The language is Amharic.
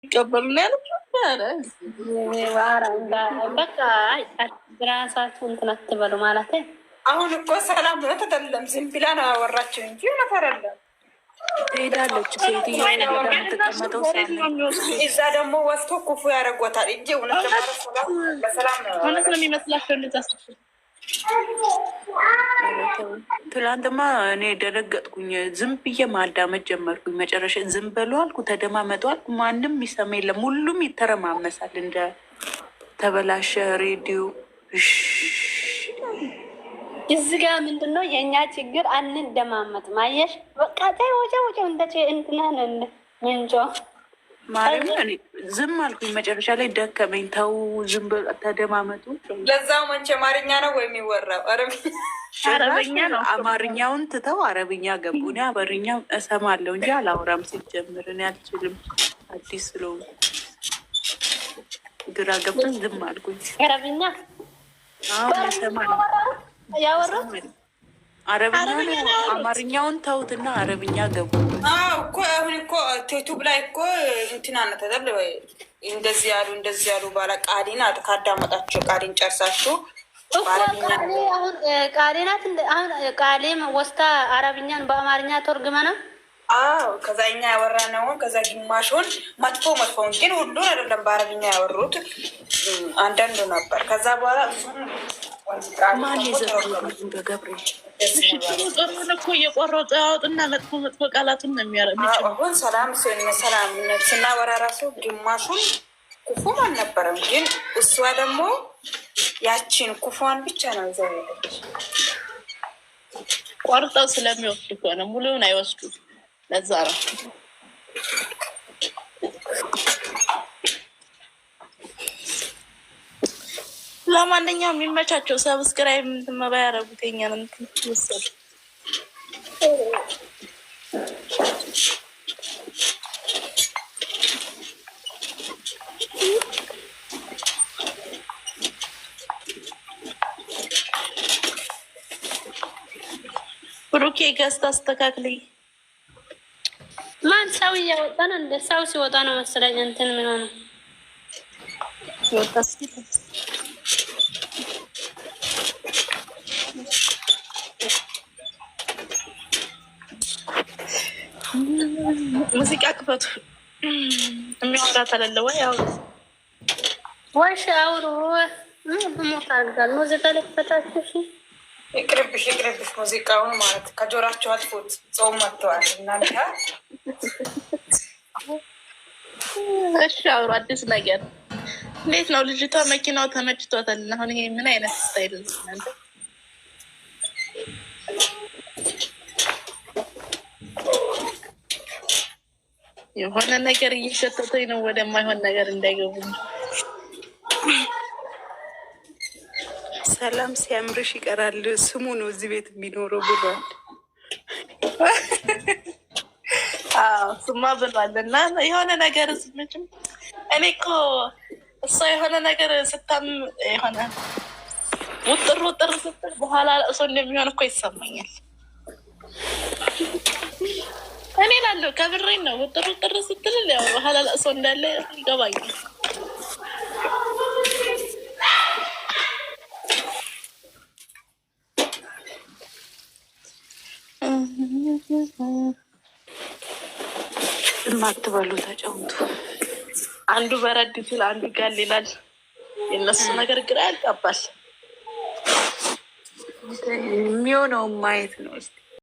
ይቀበሉና በቃ ራሳችሁ እንትን አትበሉ ማለት። አሁን እኮ ሰላም ብሎ ተደለም ዝም ብላ ነው ያወራችው እንጂ እውነት አይደለም። ሄዳለች ሴትዮ የምትቀመጠው እዛ ደግሞ ወስቶ ክፉ ያደርጎታል እንጂ እውነት በሰላም ነው እውነት ነው የሚመስላቸው። እንደዛ ትላንትማ እኔ ደነገጥኩኝ። ዝም ብዬ ማዳመጥ ጀመርኩኝ። መጨረሻ ዝም በሉ አልኩ፣ ተደማመጡ አልኩ። ማንም ይሰማ የለም። ሁሉም ይተረማመሳል እንደ ተበላሸ ሬዲዮ። እዚህ ጋ ምንድነው የእኛ ችግር? አንደማመጥም። አየሽ በቃ ወጫ እንደ እንትናን ምንጮ ማርያም ዝም አልኩኝ። መጨረሻ ላይ ደከመኝ። ተው ዝም ተደማመጡ። ለዛው መንቼ አማርኛ ነው ወይ የሚወራው? አረብኛ ነው። አማርኛውን ትተው አረብኛ ገቡ። እኔ አማርኛ እሰማለሁ እንጂ አላወራም። ሲጀምር እኔ አልችልም፣ አዲስ ስለሆንኩ ግራ ገብቶኝ ዝም አልኩኝ። አረብኛ እሰማለሁ ያወራው አረብኛ ነው። አማርኛውን ተውትና አረብኛ ገቡ እኮ። አሁን እኮ ዩቱብ ላይ እኮ እንትና ነተዘብ እንደዚህ ያሉ ባላ ቃሊና ካዳመጣችሁ ቃሊን ጨርሳችሁ አሁን ቃሌናት አሁን ቃሌም ወስታ አረብኛን በአማርኛ ተርጉመና ከዛ እኛ ያወራነውን ከዛ ግማሹን መጥፎውን ግን ሁሉን አይደለም በአረብኛ ያወሩት አንዳንዱ ነበር። ከዛ በኋላ ማን በገብርኤል እኮ እየቆረጡ ያወጡና መጥፎ ቃላቱን ነው የሚያረሚችው። አሁን ሰላም ስናወራ ራሱ ግማሹን ክፉም አልነበረም፣ ግን እሷ ደግሞ ያቺን ክፉዋን ብቻ ነው ይዘው ሄደች። ቆርጠው ስለሚወስዱ እኮ ነው፣ ሙሉውን አይወስዱም። ለዛ ነው ለማንኛውም የሚመቻቸው ሰብስክራይብ ምትመባ ያረጉት የኛን እንትን ይወሰዱ። ብሩኬ ገዝታ አስተካክልኝ። ማን ሰው እያወጣ ነው? እንደ ሰው ሲወጣ ነው መሰለኝ እንትን ምን ሆነ ወጣ። ሙዚቃ ክፈቱ። የሚያወራ ተለለ ወይ አውሩ ወይሽ አውሩ ሞት አድርጋል። ሙዚቃ ልክፈታችሁ። ይቅርብሽ ሙዚቃውን ማለት ከጆራችሁ አጥፉት። ጾም መጥተዋል እናንተ። እሺ አውሩ። አዲስ ነገር እንዴት ነው? ልጅቷ መኪናው ተመችቷታል። አሁን ይሄ ምን አይነት ስታይል ነው እናንተ? የሆነ ነገር እየሸተተኝ ነው። ወደማይሆን ነገር እንዳይገቡ። ሰላም ሲያምርሽ ይቀራል ስሙ ነው እዚህ ቤት የሚኖረው ብሏል። ስማ ብሏል። እና የሆነ ነገር ስምችም እኔ እኮ እሷ የሆነ ነገር ስታም የሆነ ውጥር ስትል በኋላ እሷ እንደሚሆን እኮ ይሰማኛል። እኔ ላለሁ ከብሬን ነው ውጥር ስትል ያው በኋላ ለእሷ እንዳለ ይገባኛል። ማትበሉ ተጫውቱ። አንዱ በረድ ይላል፣ አንዱ ጋል ይላል። የነሱ ነገር ግራ ያጋባል። የሚሆነው ማየት ነው እስኪ